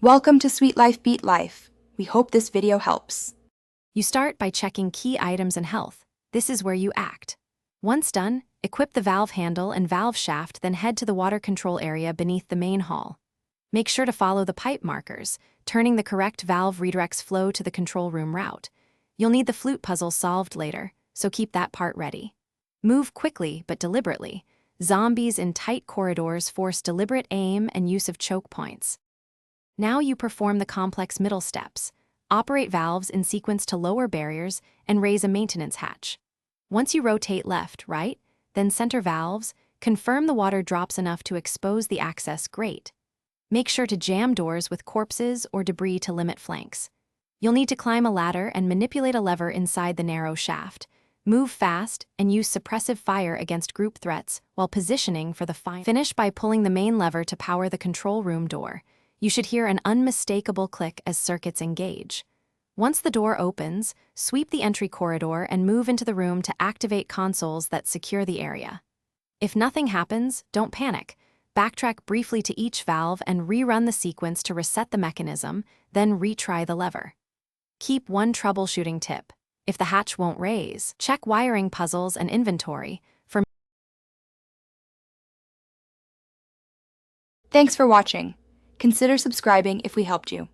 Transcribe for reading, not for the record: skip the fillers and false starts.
Welcome to Sweet Life Beat Life. We hope this video helps. You start by checking key items and health. This is where you act. Once done, equip the valve handle and valve shaft, then head to the water control area beneath the main hall. Make sure to follow the pipe markers, turning the correct valve redirects flow to the control room route. You'll need the flute puzzle solved later, so keep that part ready. Move quickly but deliberately. Zombies in tight corridors force deliberate aim and use of choke points. Now you perform the complex middle steps. Operate valves in sequence to lower barriers and raise a maintenance hatch. Once you rotate left, right, then center valves, confirm the water drops enough to expose the access grate. Make sure to jam doors with corpses or debris to limit flanks. You'll need to climb a ladder and manipulate a lever inside the narrow shaft. Move fast and use suppressive fire against group threats while positioning for the final. Finish by pulling the main lever to power the control room door. You should hear an unmistakable click as circuits engage. Once the door opens, sweep the entry corridor and move into the room to activate consoles that secure the area. If nothing happens, don't panic. Backtrack briefly to each valve and rerun the sequence to reset the mechanism, then retry the lever. Keep one troubleshooting tip. If the hatch won't raise, check wiring puzzles and inventory. Thanks for watching. Consider subscribing if we helped you.